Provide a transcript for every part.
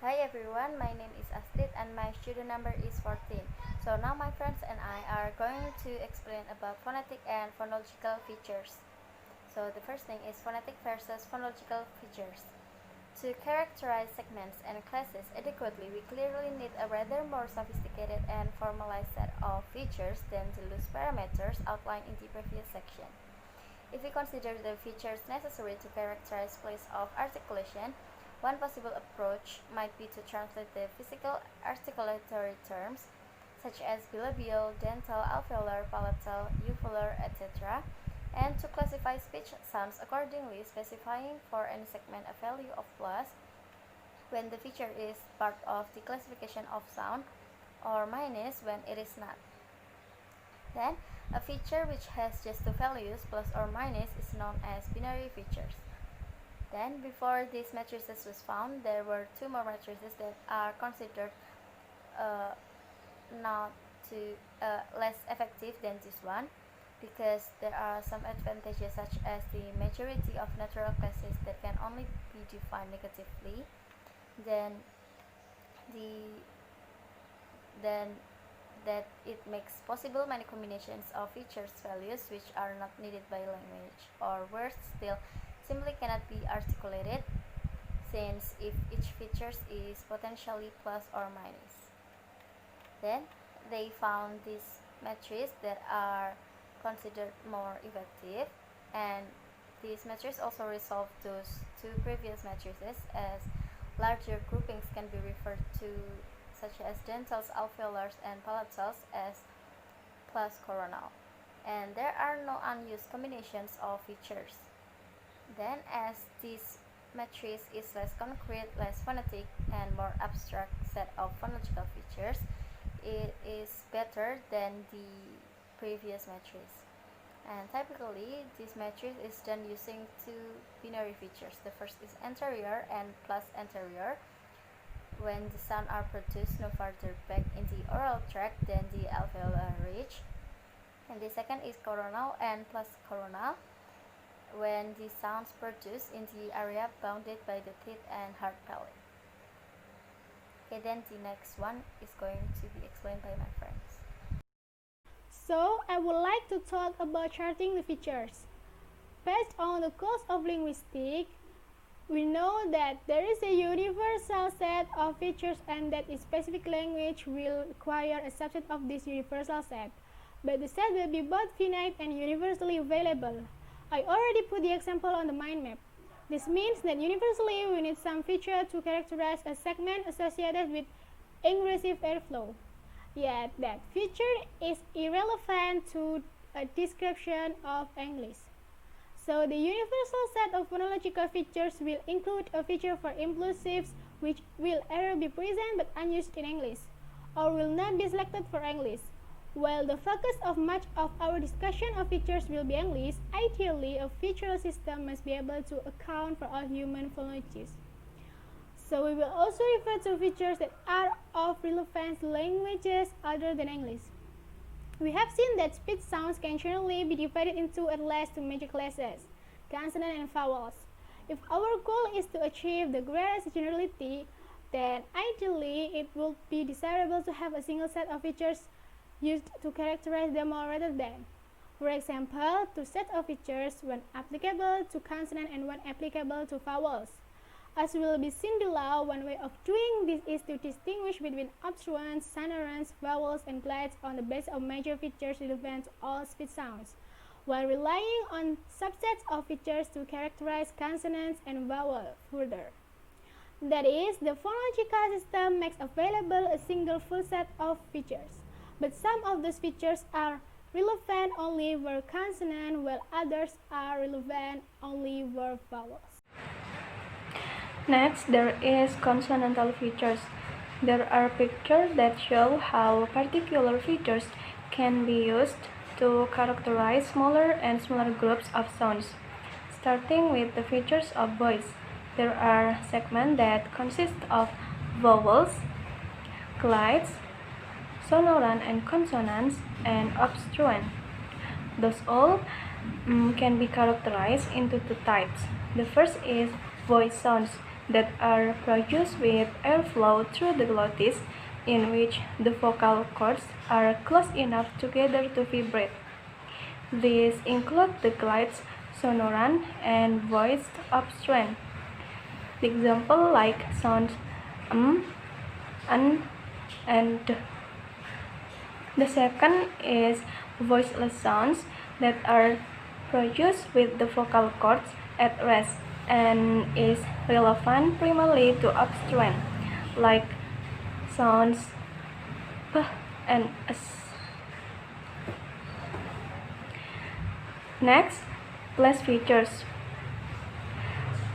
Hi everyone, my name is Astrid and my student number is 14. So now my friends and I are going to explain about phonetic and phonological features. So the first thing is phonetic versus phonological features. To characterize segments and classes adequately, we clearly need a rather more sophisticated and formalized set of features than the loose parameters outlined in the previous section. If we consider the features necessary to characterize place of articulation, one possible approach might be to translate the physical articulatory terms, such as bilabial, dental, alveolar, palatal, uvular, etc., and to classify speech sounds accordingly, specifying for any segment a value of plus when the feature is part of the classification of sound, or minus when it is not. Then, a feature which has just two values, plus or minus, is known as binary features. Then, before these matrices was found, there were two more matrices that are considered not to less effective than this one, because there are some advantages such as the majority of natural classes that can only be defined negatively. Then that it makes possible many combinations of features values which are not needed by language, or worse still, simply cannot be articulated, since if each feature is potentially plus or minus. Then they found these matrices that are considered more effective, and these matrices also resolve those two previous matrices, as larger groupings can be referred to, such as dentals, alveolars, and palatals, as plus coronal. And there are no unused combinations of features. Then, as this matrix is less concrete, less phonetic, and more abstract set of phonological features, it is better than the previous matrix. And typically, this matrix is done using two binary features. The first is anterior and plus anterior, when the sounds are produced no farther back in the oral tract than the alveolar ridge. And the second is coronal and plus coronal, when the sounds produced in the area bounded by the teeth and hard palate. Okay, then the next one is going to be explained by my friends. So, I would like to talk about charting the features. Based on the course of linguistics, we know that there is a universal set of features and that a specific language will require a subset of this universal set, but the set will be both finite and universally available. I already put the example on the mind map. This means that universally we need some feature to characterize a segment associated with ingressive airflow. Yet that feature is irrelevant to a description of English. So the universal set of phonological features will include a feature for implosives which will either be present but unused in English, or will not be selected for English. While the focus of much of our discussion of features will be English, ideally a featural system must be able to account for all human phonologies. So we will also refer to features that are of relevance to languages other than English. We have seen that speech sounds can generally be divided into at least two major classes, consonant and vowels. If our goal is to achieve the greatest generality, then ideally it would be desirable to have a single set of features used to characterize them all rather than, for example, two sets of features, one applicable to consonant and one applicable to vowels. As will be seen below, one way of doing this is to distinguish between obstruents, sonorants, vowels, and glads on the basis of major features relevant to all speech sounds, while relying on subsets of features to characterize consonants and vowels further. That is, the phonological system makes available a single full set of features, but some of those features are relevant only where consonant, while others are relevant only where vowels. Next, there is consonantal features. There are pictures that show how particular features can be used to characterize smaller and smaller groups of sounds. Starting with the features of voice, there are segments that consist of vowels, glides, sonorant and consonants, and obstruent. Those all can be characterized into two types. The first is voice sounds. that are produced with airflow through the glottis, in which the vocal cords are close enough together to vibrate. These include the glides, sonorant, and voiced obstruent. The example like sounds an, and d. The second is voiceless sounds that are produced with the vocal cords at rest and is relevant primarily to obstruent, like sounds p and s. Next, place features.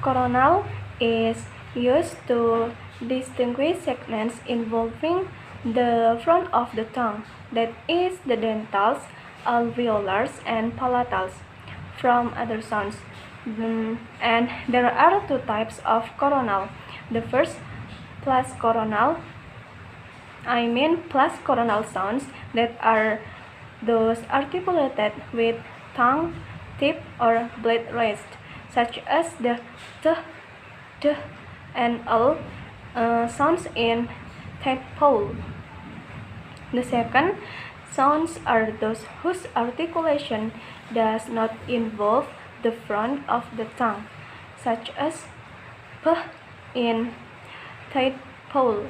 Coronal is used to distinguish segments involving the front of the tongue, that is, the dentals, alveolars, and palatals, from other sounds. And there are two types of coronal. The first, plus coronal sounds that are those articulated with tongue tip or blade raised, such as the t, d, and l sounds in tadpole. The second sounds are those whose articulation does not involve the front of the tongue, such as p in tadpole.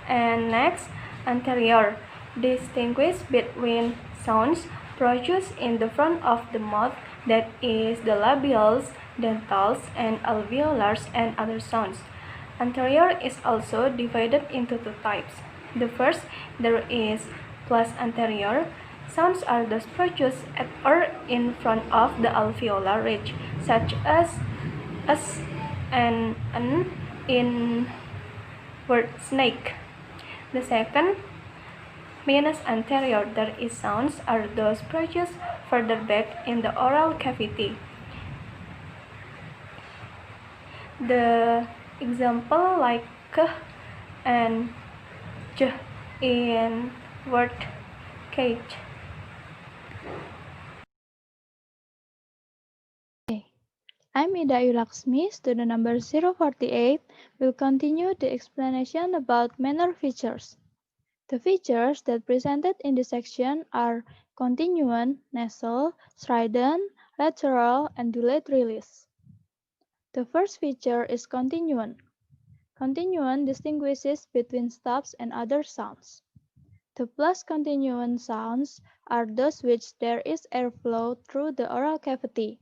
And next, anterior. Distinguish between sounds produced in the front of the mouth, that is, the labials, dentals, and alveolars, and other sounds. Anterior is also divided into two types. The first, there is plus anterior. Sounds are those produced at or in front of the alveolar ridge, such as s and n in word snake. The second, minus anterior, there is sounds are those produced further back in the oral cavity. The example like k and j in word cage. I'm Ayu Laksmi, student number 048, will continue the explanation about manner features. The features that presented in this section are continuant, nasal, strident, lateral, and delayed release. The first feature is continuant. Continuant distinguishes between stops and other sounds. The plus continuant sounds are those which there is airflow through the oral cavity.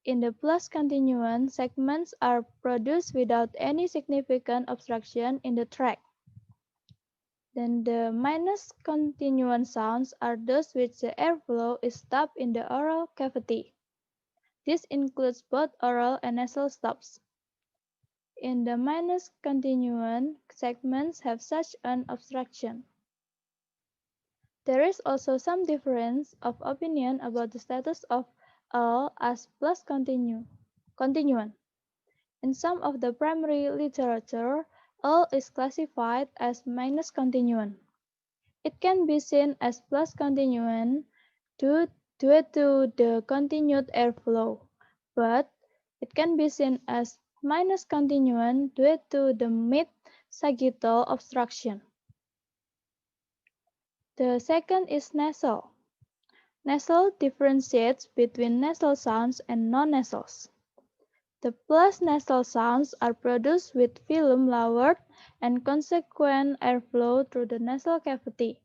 In the plus continuant, segments are produced without any significant obstruction in the tract. Then the minus continuant sounds are those which the airflow is stopped in the oral cavity. This includes both oral and nasal stops. In the minus continuant, segments have such an obstruction. There is also some difference of opinion about the status of L as plus continuant. In some of the primary literature, L is classified as minus continuant. It can be seen as plus continuant due to the continued airflow, but it can be seen as minus continuant due to the mid-sagittal obstruction. The second is nasal. Nasal differentiates between nasal sounds and non-nasals. The plus nasal sounds are produced with phylum lowered and consequent airflow through the nasal cavity.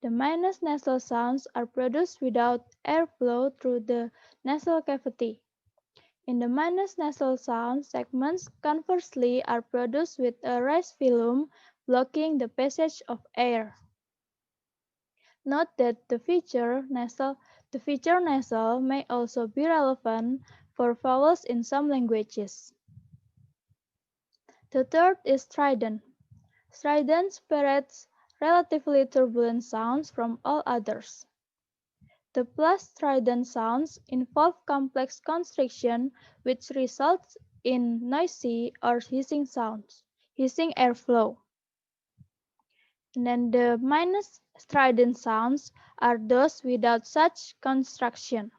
The minus nasal sounds are produced without airflow through the nasal cavity. In the minus nasal sound, segments conversely are produced with a raised phylum blocking the passage of air. Note that the feature nasal may also be relevant for vowels in some languages. The third is strident. Strident separates relatively turbulent sounds from all others. The plus strident sounds involve complex constriction, which results in noisy or hissing sounds, hissing airflow. And then the minus strident sounds are those without such construction.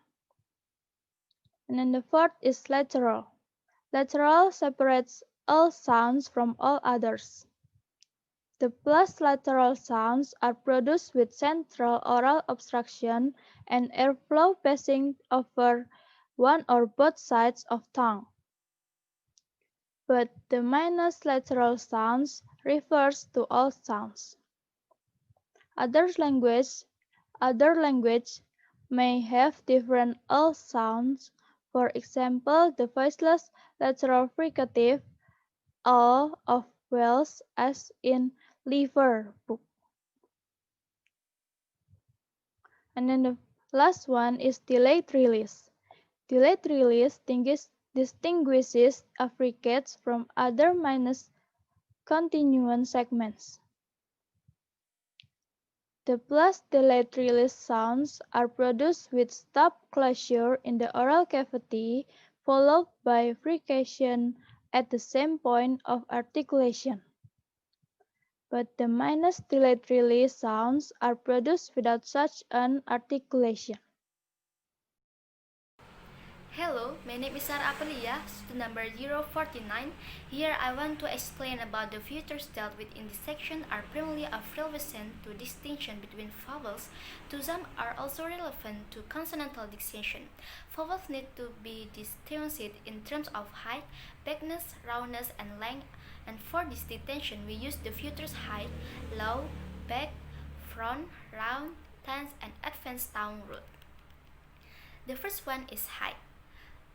And then the fourth is lateral. Lateral separates all sounds from all others. The plus lateral sounds are produced with central oral obstruction and airflow passing over one or both sides of tongue. But the minus lateral sounds refers to all sounds. Other language may have different all sounds. For example, the voiceless lateral fricative "l" of Wales as in liver book. And then the last one is delayed release. Delayed release distinguishes affricates from other minus continuant segments. The plus delayed release sounds are produced with stop closure in the oral cavity followed by frication at the same point of articulation. But the minus delayed release sounds are produced without such an articulation. Hello, my name is Aprillia, student number 049. Here I want to explain about the features dealt with in this section are primarily of relevance to distinction between vowels. To some are also relevant to consonantal distinction. Vowels need to be distinguished in terms of height, vagueness, roundness, and length, and for this distinction we use the features height, low, back, front, round, tense, and advanced tongue root. The first one is height.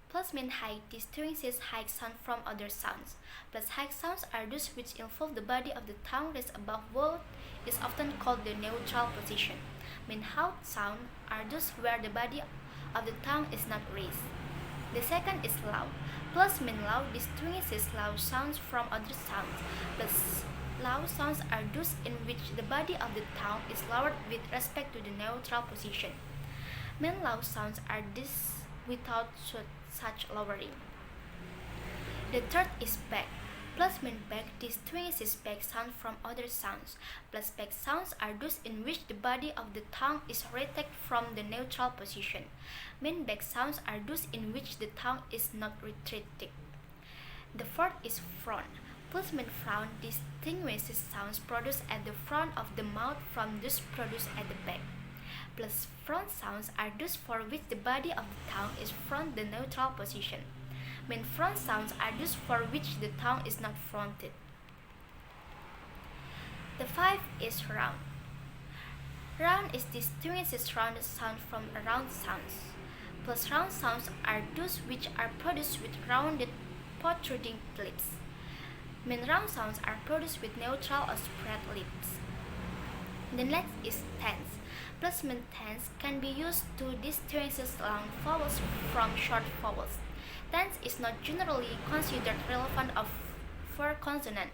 Plus mean high distinguishes high sound from other sounds. Plus high sounds are those which involve the body of the tongue raised above what is often called the neutral position. Mean high sound are those where the body of the tongue is not raised. The second is low. Plus mean low distinguishes low sounds from other sounds. Plus low sounds are those in which the body of the tongue is lowered with respect to the neutral position. Mean low sounds are these without such lowering. The third is back. Plus mean back distinguishes back sound from other sounds. Plus back sounds are those in which the body of the tongue is retracted from the neutral position. Mean back sounds are those in which the tongue is not retracted. The fourth is front. Plus mean front distinguishes sounds produced at the front of the mouth from those produced at the back. Plus front sounds are those for which the body of the tongue is from the neutral position. Mean front sounds are those for which the tongue is not fronted. The fifth is round. Round is distinguishes rounded sound from round sounds. Plus round sounds are those which are produced with rounded protruding lips. Mean round sounds are produced with neutral or spread lips. The next is tense. Plus mean tense can be used to distinguish long vowels from short vowels. Tense is not generally considered relevant for consonant.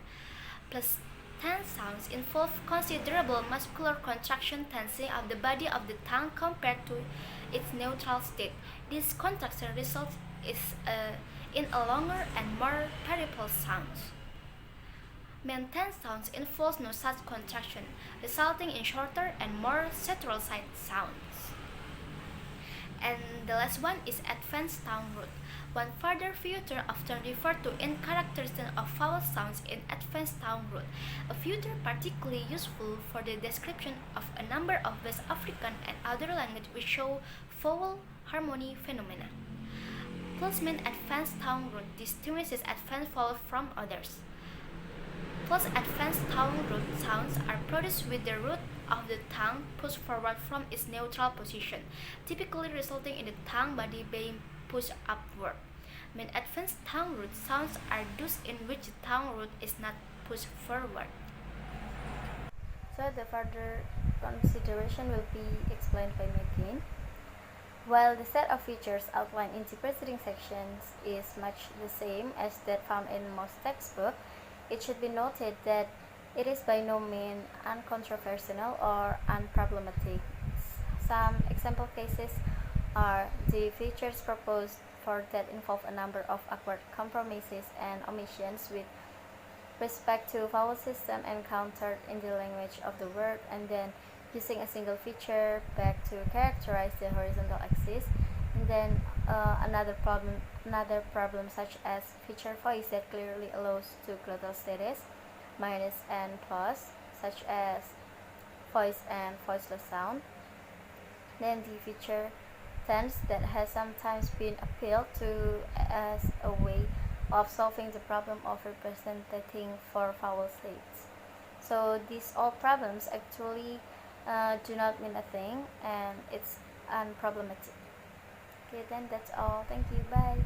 Plus tense sounds involve considerable muscular contraction tensing of the body of the tongue compared to its neutral state. This contraction results in a longer and more peripheral sounds. Mean tense sounds involve no such contraction, resulting in shorter and more cetral-side sounds. And the last one is advanced tongue root. One further feature often referred to in characterization of vowel sounds in advanced tongue root, a feature particularly useful for the description of a number of West African and other languages which show vowel harmony phenomena. Plus mean advanced tongue root distinguishes advanced vowels from others. Plus advanced tongue root sounds are produced with the root of the tongue pushed forward from its neutral position, typically resulting in the tongue body being pushed upward. Mean advanced tongue root sounds are those in which the tongue root is not pushed forward. So the further consideration will be explained by me again. While the set of features outlined in the preceding sections is much the same as that found in most textbooks, it should be noted that it is by no means uncontroversial or unproblematic. Some example cases are the features proposed for that involve a number of awkward compromises and omissions with respect to vowel system encountered in the language of the word, and then using a single feature back to characterize the horizontal axis, And then another problem such as feature voice that clearly allows two glottal status, minus and plus, such as voice and voiceless sound. Then the feature tense that has sometimes been appealed to as a way of solving the problem of representing four vowel states. So these all problems actually do not mean a thing, and it's unproblematic. Okay, then that's all. Thank you. Bye.